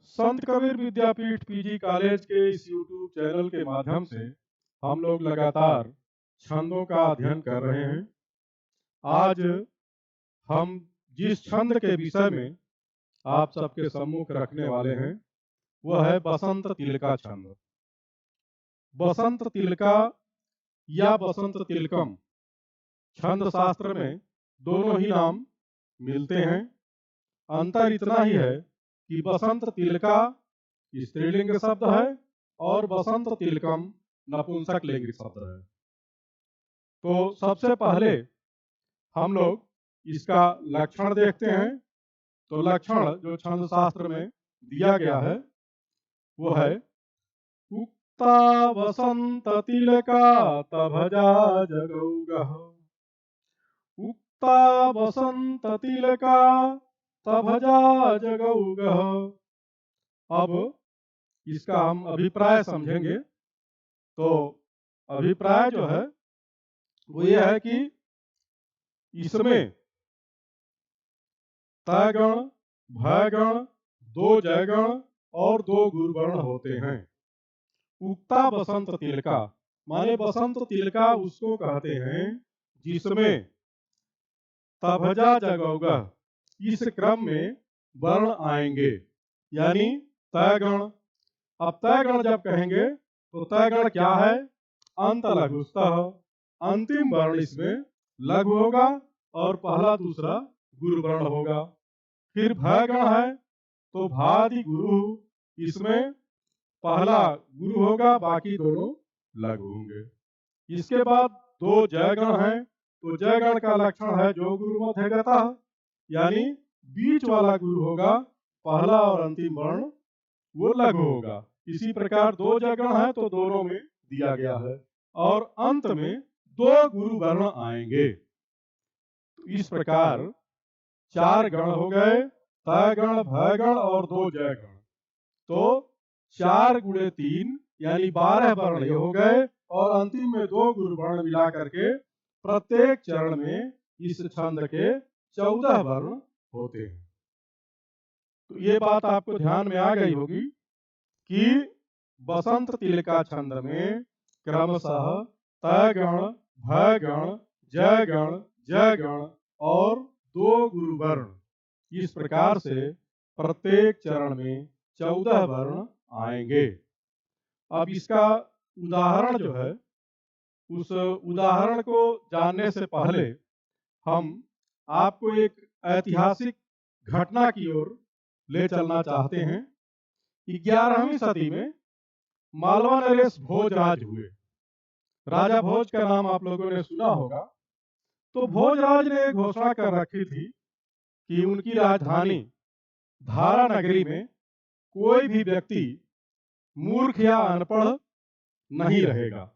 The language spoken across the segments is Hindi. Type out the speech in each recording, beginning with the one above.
संत कबीर विद्यापीठ पीजी कॉलेज के इस यूट्यूब चैनल के माध्यम से हम लोग लगातार छंदों का अध्ययन कर रहे हैं। आज हम जिस छंद के विषय में आप सबके सम्मुख रखने वाले हैं वह है बसंत तिलका छंद। बसंत तिलका या बसंत तिलकम छंद शास्त्र में दोनों ही नाम मिलते हैं। अंतर इतना ही है कि बसंत तिलका स्त्रीलिंग शब्द है और बसंत तिलकम नपुंसक लिंग शब्द है। तो सबसे पहले हम लोग इसका लक्षण देखते हैं। तो लक्षण जो छंद शास्त्र में दिया गया है वो है उक्ता बसंत तिलका तभजा जगौगः। उक्ता बसंत तिलका तभजा जगौगः। अब इसका हम अभिप्राय समझेंगे। तो अभिप्राय जो है वो ये है कि इसमें तयगण, भयगण, दो जयगण और दो गुरुवर्ण होते हैं। उक्ता बसंत तिलका माने बसंत तिलका उसको कहते हैं जिसमें तभजा जगौगा इस क्रम में वर्ण आएंगे, यानी तयगण। अब तयगण जब कहेंगे तो तयगण क्या है? अंत लघुस्तः, अंतिम वर्ण इसमें लघु होगा और पहला दूसरा गुरु वर्ण होगा। फिर भयगण है तो भादि गुरु, इसमें पहला गुरु होगा बाकी दोनों लघु होंगे। इसके बाद दो जयगण है तो जयगण का लक्षण है जो गुरु मध्यगता, यानी बीच वाला गुरु होगा, पहला और अंतिम वर्ण वो लघु होगा। इसी प्रकार दो जयगण है तो दोनों में दिया गया है और अंत में दो गुरु वर्ण आएंगे। तो इस प्रकार चार गण हो गए, तयगण, भयगण और दो जयगण। तो 4 गुणे 3 यानी 12 वर्ण ये हो गए और अंतिम में दो गुरु वर्ण मिला करके प्रत्येक चरण में इस छंद के 14 वर्ण होते हैं। तो ये बात आपको ध्यान में आ गई होगी कि बसंत तिलका छंद में क्रमशः तयगण, भयगण, जयगण, जयगण और दो गुरु वर्ण इस प्रकार से प्रत्येक चरण में 14 वर्ण आएंगे। अब इसका उदाहरण जो है, उस उदाहरण को जानने से पहले हम आपको एक ऐतिहासिक घटना की ओर ले चलना चाहते हैं। 11वीं सदी में मालवा नरेश भोजराज हुए। राजा भोज का नाम आप लोगों ने सुना होगा। तो भोजराज ने घोषणा कर रखी थी कि उनकी राजधानी धारा नगरी में कोई भी व्यक्ति मूर्ख या अनपढ़ नहीं रहेगा।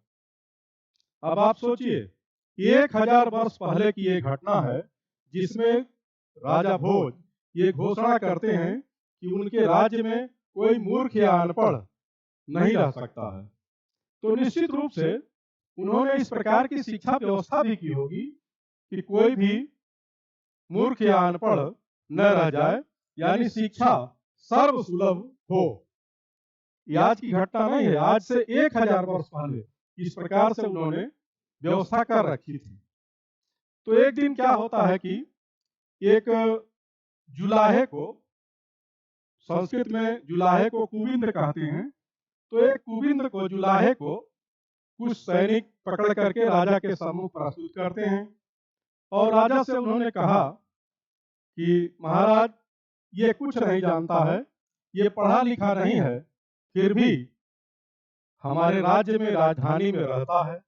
अब आप सोचिए 1000 वर्ष पहले की ये घटना है जिसमें राजा भोज ये घोषणा करते हैं कि उनके राज्य में कोई मूर्ख या अनपढ़ नहीं रह सकता है। तो निश्चित रूप से उन्होंने इस प्रकार की शिक्षा व्यवस्था भी की होगी कि कोई भी मूर्ख या अनपढ़ न रह जाए, यानी शिक्षा सर्वसुलभ हो। ये आज की घटना नहीं है, आज से 1000 वर्ष पहले इस प्रकार से उन्होंने व्यवस्था कर रखी थी। तो एक दिन क्या होता है कि एक जुलाहे को, संस्कृत में जुलाहे को कुविंद कहते हैं, तो एक कुविंद को, जुलाहे को कुछ सैनिक पकड़ करके राजा के सम्मुख प्रस्तुत करते हैं और राजा से उन्होंने कहा कि महाराज ये कुछ नहीं जानता है, ये पढ़ा लिखा नहीं है, फिर भी हमारे राज्य में, राजधानी में रहता है,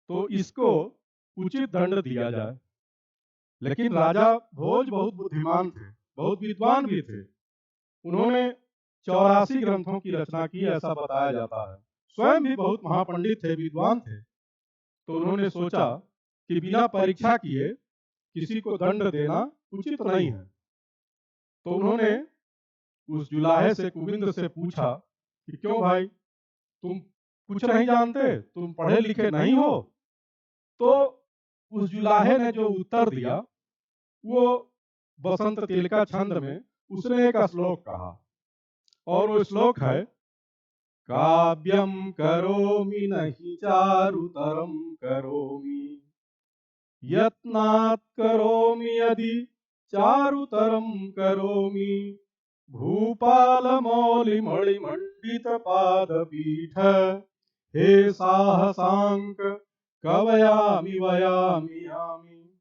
तो इसको उचित दंड दिया जाए। लेकिन राजा भोज बहुत बुद्धिमान थे, बहुत विद्वान भी थे। उन्होंने 84 ग्रंथों की रचना की ऐसा बताया जाता है। स्वयं भी बहुत महापंडित थे, विद्वान थे। तो उन्होंने सोचा कि बिना परीक्षा किए किसी को दंड देना उचित नहीं है। तो उन्होंने उस जुलाहे से, कुविंद से पूछा कि क्यों भाई, तुम कुछ नहीं जानते, तुम पढ़े लिखे नहीं हो? तो उस जुलाहे ने जो उत्तर दिया वो बसंत तिलका छंद में उसने एक श्लोक कहा और वो श्लोक है, काव्यम करोमि नहि चारुतरम करोमि, यत्नात् करोमि यदि चारुतरम करोमि, भूपालमौलिमणिमण्डितपादपीठ, हे साहसांक कवयामि वयामि यामि।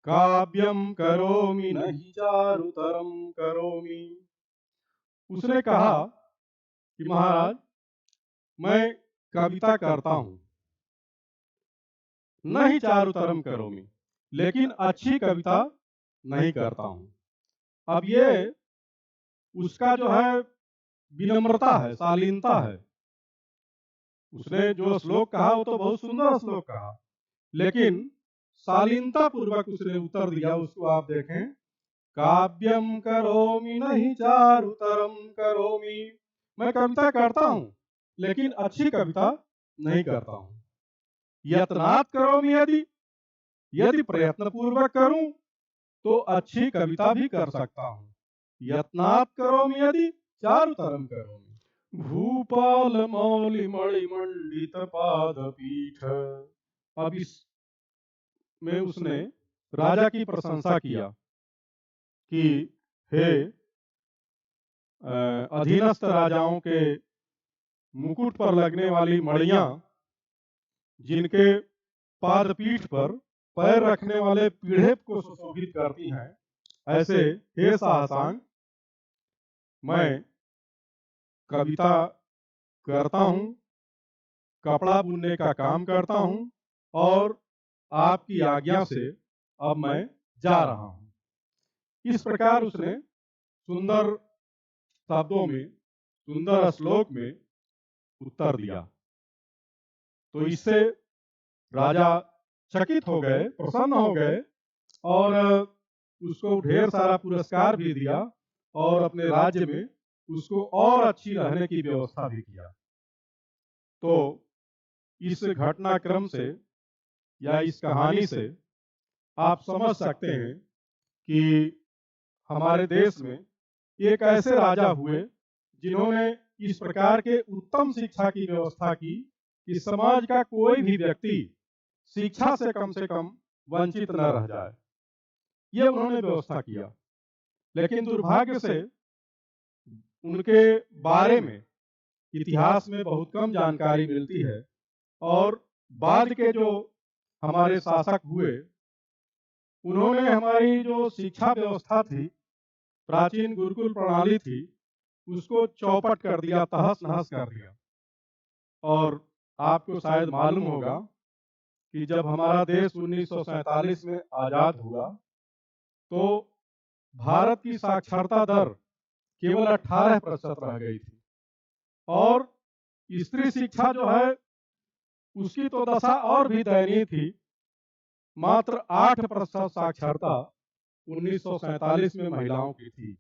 काव्यम करोमि नहि चारुतरम करोमि। उसने कहा कि महाराज, मैं कविता करता हूं, नहीं चारुतरम करोमि, लेकिन अच्छी कविता नहीं करता हूं। अब ये उसका जो है विनम्रता है, शालीनता है। उसने जो श्लोक कहा वो तो बहुत सुंदर श्लोक कहा, लेकिन शालीनता पूर्वक उसने उत्तर दिया। उसको आप देखें, काव्यम करोमि नहीं चारुतरम करोमि, मैं कविता करता हूं लेकिन अच्छी कविता नहीं करता हूं। यत्नात् करोमि यदि, यदि प्रयत्न पूर्वक करूं तो अच्छी कविता भी कर सकता हूं। यत्नात् करोमि यदि चारुतरम करोमि, भूपाल मौलि मणिमंडित पादपीठ। अब इस में उसने राजा की प्रशंसा किया कि हे अधीनस्थ राजाओं के मुकुट पर लगने वाली मणियां, जिनके पादपीठ पर पैर रखने वाले पीढ़े को सुशोभित करती हैं, ऐसे हे साहसांग, मैं कविता करता हूं, कपड़ा बुनने का काम करता हूं, और आपकी आज्ञा से अब मैं जा रहा हूं। इस प्रकार उसने सुंदर शब्दों में, सुंदर श्लोक में उत्तर दिया। तो इससे राजा चकित हो गए, प्रसन्न हो गए, और उसको ढेर सारा पुरस्कार भी दिया और अपने राज्य में उसको और अच्छी रहने की व्यवस्था भी किया। तो इस घटनाक्रम से या इस कहानी से आप समझ सकते हैं कि हमारे देश में एक ऐसे राजा हुए जिन्होंने इस प्रकार के उत्तम शिक्षा की व्यवस्था की कि समाज का कोई भी व्यक्ति शिक्षा से कम वंचित न रह जाए। ये उन्होंने व्यवस्था किया। लेकिन दुर्भाग्य से उनके बारे में इतिहास में बहुत कम जानकारी मिलती है, और बाद के जो हमारे शासक हुए, उन्होंने हमारी जो शिक्षा व्यवस्था थी, प्राचीन गुरुकुल प्रणाली थी, उसको चौपट कर दिया, तहस नहस कर दिया। और आपको शायद मालूम होगा कि जब हमारा देश 1947 में आजाद हुआ, तो भारत की साक्षरता दर केवल 18% रह गई थी, और स्त्री शिक्षा जो है उसकी तो दशा और भी दयनीय थी। मात्र 8% साक्षरता 1947 में महिलाओं की थी।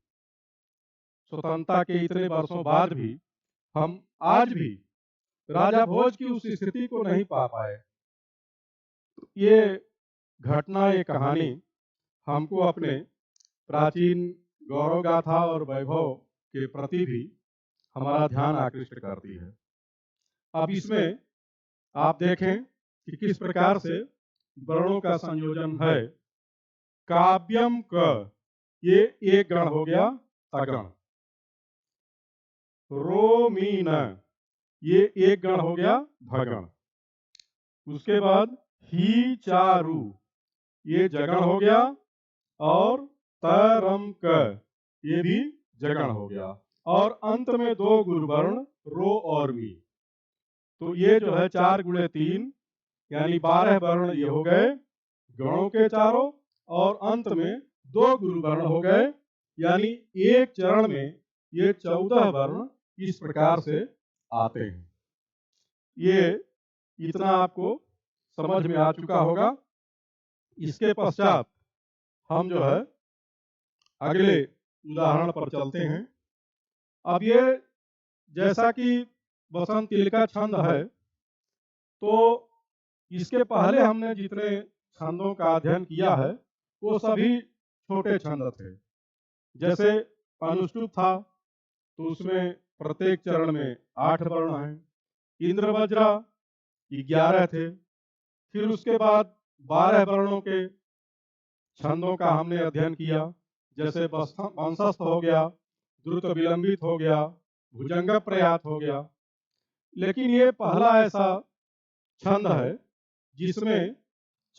स्वतंत्रता के इतने वर्षों बाद भी हम आज भी राजा भोज की उस स्थिति को नहीं पा पाए। ये घटना, ये कहानी हमको अपने प्राचीन गौरव गाथा और वैभव के प्रति भी हमारा ध्यान आकृष्ट करती है। अब इसमें आप देखें कि किस प्रकार से वर्णों का संयोजन है। काव्यम क, ये एक गण हो गया, तगण। रोमीन, ये एक गण हो गया, भगण। उसके बाद ही चारु, ये जगण हो गया, और तरम क, ये भी जगण हो गया, और अंत में दो गुरुवर्ण रो और मी। तो ये जो है 4 गुणे 3 यानी 12 वर्ण ये हो गए गणों के चारों, और अंत में 2 गुरुवर्ण हो गए, यानी एक चरण में ये 14 वर्ण इस प्रकार से आते हैं। ये इतना आपको समझ में आ चुका होगा। इसके पश्चात हम जो है अगले उदाहरण पर चलते हैं। अब ये जैसा कि बसंत तिल का छंद है, तो इसके पहले हमने जितने छंदों का अध्ययन किया है वो सभी छोटे छंद थे। जैसे अनुष्टुप था, तो उसमें प्रत्येक चरण में 8 वर्ण हैं। इंद्रवज्रा 11 थे। फिर उसके बाद 12 वर्णों के छंदों का हमने अध्ययन किया, जैसे वंशस्थ हो गया, द्रुत विलंबित हो गया, भुजंग प्रयात हो गया। लेकिन ये पहला ऐसा छंद है जिसमें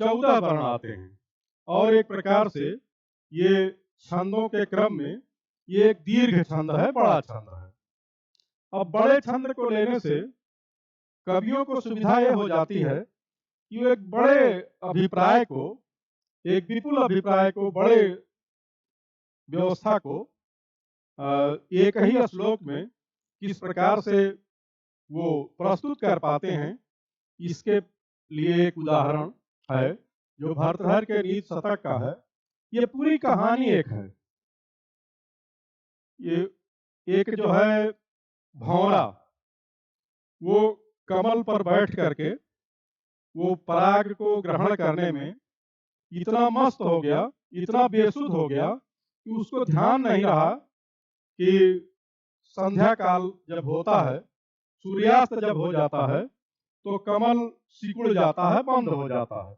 14 वर्ण आते हैं, और एक प्रकार से ये छंदों के क्रम में ये एक दीर्घ छंद है, बड़ा छंद है। अब बड़े छंद को लेने से कवियों को सुविधा ये हो जाती है कि वो एक बड़े अभिप्राय को, एक विपुल अभिप्राय को, बड़े व्यवस्था को एक ही श्लोक में किस प्रकार से वो प्रस्तुत कर पाते हैं, इसके लिए एक उदाहरण है जो भर्तृहरि के नीति शतक का है। ये पूरी कहानी एक है। ये एक जो है भौरा, वो कमल पर बैठ करके वो पराग को ग्रहण करने में इतना मस्त हो गया, इतना बेसुध हो गया कि उसको ध्यान नहीं रहा कि संध्या काल जब होता है, सूर्यास्त जब हो जाता है, तो कमल सिकुड़ जाता है, बंद हो जाता है।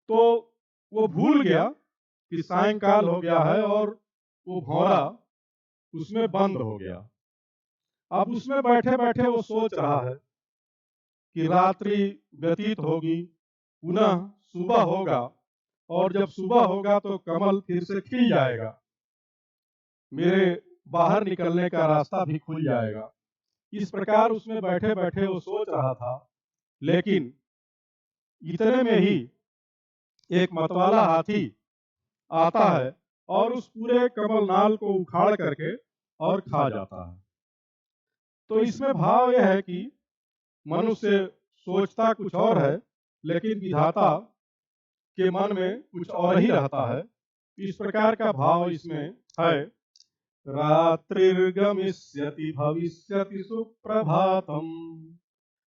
तो वो भूल गया कि सायंकाल हो गया है और वो भौरा उसमें बंद हो गया। अब उसमें बैठे बैठे वो सोच रहा है कि रात्रि व्यतीत होगी, पुनः सुबह होगा, और जब सुबह होगा तो कमल फिर से खिल जाएगा, मेरे बाहर निकलने का रास्ता भी खुल जाएगा। इस प्रकार उसमें बैठे बैठे वो सोच रहा था। लेकिन इतने में ही एक मतवाला हाथी आता है और उस पूरे कमल नाल को उखाड़ करके और खा जाता है। तो इसमें भाव यह है कि मनुष्य सोचता कुछ और है, लेकिन विधाता के मन में कुछ और ही रहता है। इस प्रकार का भाव इसमें है। रात्रिर्गमिष्यति भविष्यति सुप्रभातम,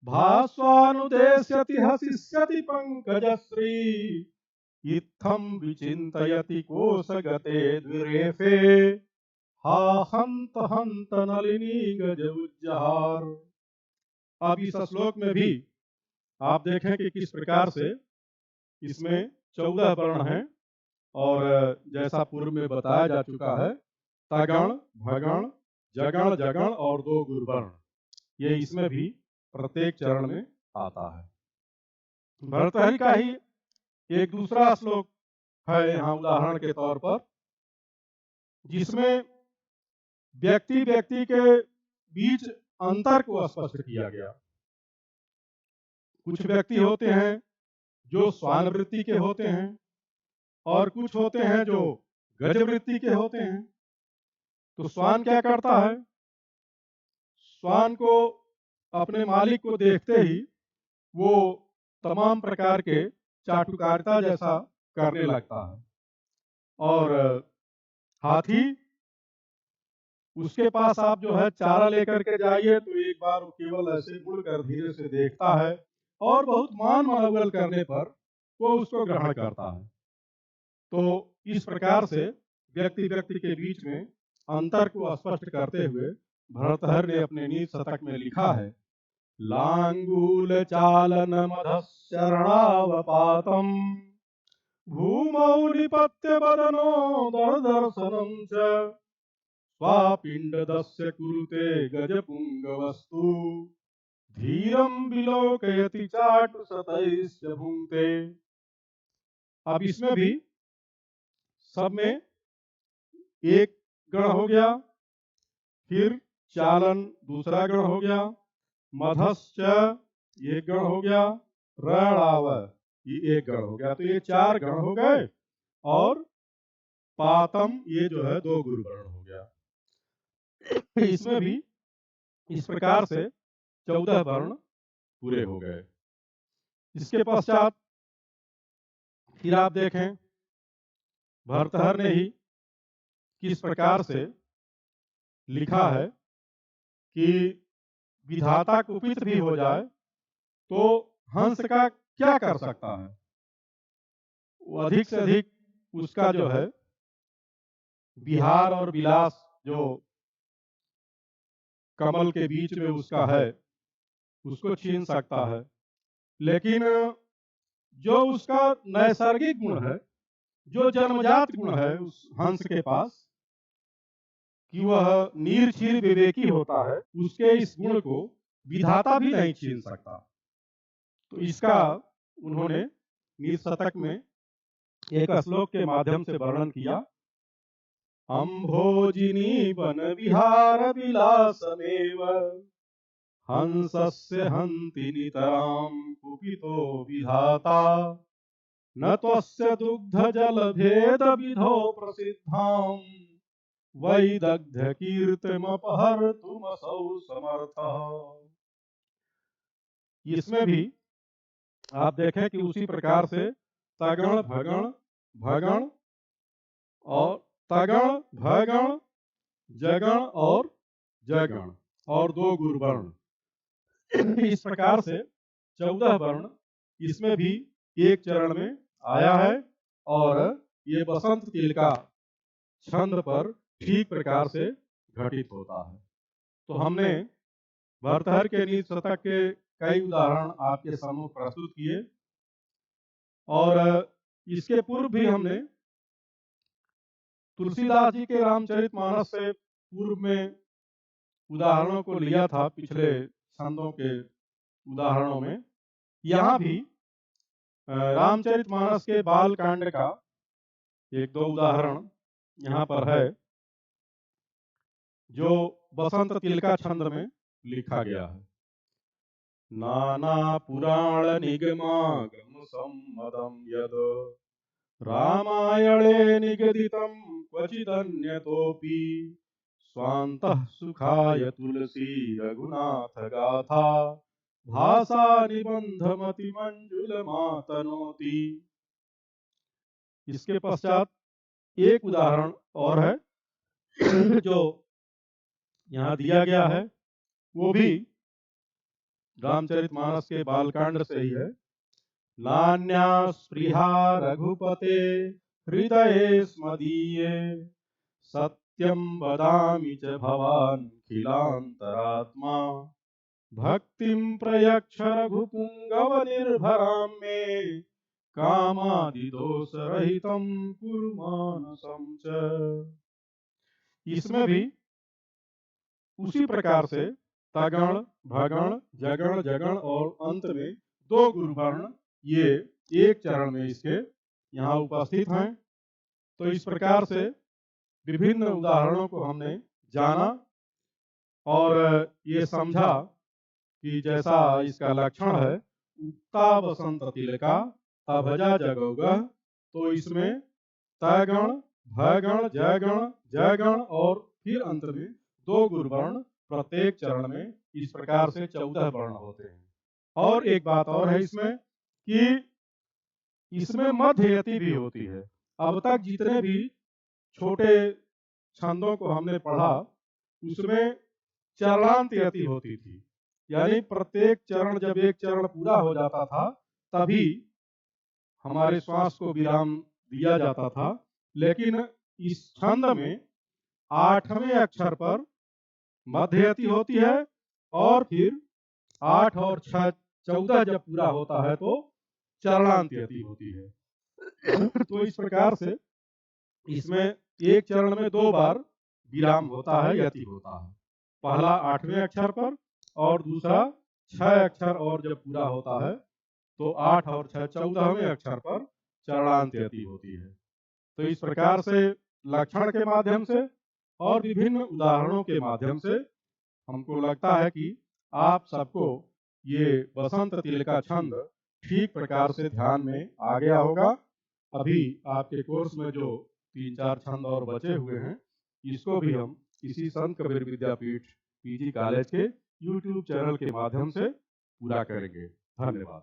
भास्वानुदेश्यति हसिष्यति पंकजश्री, इत्थं विचिन्तयति कोशगते द्विरेफे, हा हंत हंत नलिनी गज उज्जहार। अब इस श्लोक में भी आप देखें कि किस प्रकार से इसमें 14 वर्ण हैं, और जैसा पूर्व में बताया जा चुका है, तगण, भगण, जगण, जगण और 2 गुरुवर्ण, ये इसमें भी प्रत्येक चरण में आता है। भर्तृहरि का ही एक दूसरा श्लोक है यहाँ उदाहरण के तौर पर, जिसमें व्यक्ति व्यक्ति के बीच अंतर को स्पष्ट किया गया। कुछ व्यक्ति होते हैं जो श्वान वृत्ति के होते हैं, और कुछ होते हैं जो गज वृत्ति के होते हैं। तो श्वान क्या करता है? श्वान को अपने मालिक को देखते ही वो तमाम प्रकार के चाटुकारिता जैसा करने लगता है, और हाथी, उसके पास आप जो है चारा लेकर के जाइए तो एक बार वो केवल ऐसे मुड़कर धीरे से देखता है, और बहुत मान मनोबल करने पर वो उसको ग्रहण करता है। तो इस प्रकार से व्यक्ति व्यक्ति के बीच में अंतर को स्पष्ट करते हुए भर्तृहरि ने अपने नीति शतक में लिखा है, लांगूल चालन मधश्चरणावपातम, भूमौ निपत्य बदनो दर्शनम च, स्वापिंडदस्य कुरुते गजपुंगवस्तु, धीरम विलोकयति चाटु सतैश्च भुंक्ते। अब इसमें भी सब में एक गण हो गया, फिर चालन दूसरा गण हो गया, मधश्च एक गण हो गया, रणआव ये एक गण हो गया। तो ये 4 गण हो गए, और पातम ये जो है 2 गुरुवर्ण हो गया। इसमें भी इस प्रकार से 14 वर्ण पूरे हो गए। इसके पश्चात फिर आप देखें भर्तृहरि ने ही किस प्रकार से लिखा है कि विधाता कुपित भी हो जाए तो हंस का क्या कर सकता है? वो अधिक से अधिक उसका जो है विहार और विलास जो कमल के बीच में उसका है उसको छीन सकता है, लेकिन जो उसका नैसर्गिक गुण है, जो जन्मजात गुण है उस हंस के पास कि वह नीरक्षीर विवेकी होता है, उसके इस गुण को विधाता भी नहीं छीन सकता। तो इसका उन्होंने निशतक में एक श्लोक के माध्यम से वर्णन किया। अम्भोजिनी वन विहार विलासमेव हंसस्य हन्ति नितरां कुपितो विधाता न त्वस्य दुग्ध जल भेद विधो प्रसिद्धां वैदग्ध्य कीर्तिमपहर्तुमसौ समर्थः। इसमें भी आप देखें कि उसी प्रकार से तगण भगण भगण और तगण भगण जगण और जगण और 2 गुरुवर्ण इस प्रकार से 14 वर्ण इसमें भी एक चरण में आया है और ये बसंत तिल का छंद पर ठीक प्रकार से घटित होता है। तो हमने भर्तृहरि के निशतक के कई उदाहरण आपके सम्मुख प्रस्तुत किए और इसके पूर्व भी हमने तुलसीदास जी के रामचरितमानस से पूर्व में उदाहरणों को लिया था पिछले छंदों के उदाहरणों में। यहाँ भी रामचरितमानस के बाल कांड का 1-2 उदाहरण यहाँ पर है जो बसंत तिल का छंद में लिखा गया है। नाना पुराण निगमागम सम्मदं यद रामायणे निगदितं क्वचिदन्यतोऽपि स्वान्तः सुखाय तुलसी रघुनाथ गाथा भाषा निबंधमति मंजुल मातनोति। इसके पश्चात एक उदाहरण और है जो यहाँ दिया गया है, वो भी रामचरितमानस के बालकांड से ही है। नान्या स्पृहा रघुपते हृदये स्मदीये सत्यं वदामि च भवान् खिलान्तरात्मा भक्तिं प्रयच्छ रघुपुंगव निर्भरां मे कामादिदोषरहितं कुरु मानसं च। इसमें भी उसी प्रकार से तगण भगण जगण जगण और अंत में 2 गुरुवर्ण ये एक चरण में इसके यहाँ उपस्थित हैं। तो इस प्रकार से विभिन्न उदाहरणों को हमने जाना और ये समझा कि जैसा इसका लक्षण है उक्ता बसंत तिलका तभजा जगौगः, तो इसमें तगण भगण जगण जगण और फिर अंत में 2 गुरुवर्ण प्रत्येक चरण में इस प्रकार से 14 वर्ण होते हैं। और एक बात और है इसमें कि इसमें मध्ययति भी होती है। अब तक जितने भी छोटे छंदों को हमने पढ़ा उसमें चरणांत यति होती थी, यानी प्रत्येक चरण जब एक चरण पूरा हो जाता था तभी हमारे श्वास को विराम दिया जाता था। लेकिन इस छंद में 8वें अक्षर पर मध्ययति होती है और फिर 8 और 6 14 जब पूरा होता है तो चरणांत यति होती है। तो इस प्रकार से इसमें एक चरण में 2 बार विराम होता है, यति होता है। पहला 8वें अक्षर पर और दूसरा 6 अक्षर और जब पूरा होता है तो 8 और 6 14वें अक्षर पर चरणांत यति होती है। तो इस प्रकार से लक्षण के माध्यम से और विभिन्न उदाहरणों के माध्यम से हमको लगता है कि आप सबको ये बसंत तिल का छंद ठीक प्रकार से ध्यान में आ गया होगा। अभी आपके कोर्स में जो 3-4 छंद और बचे हुए हैं इसको भी हम इसी संत कबीर विद्यापीठ पीजी कॉलेज के YouTube चैनल के माध्यम से पूरा करेंगे। धन्यवाद।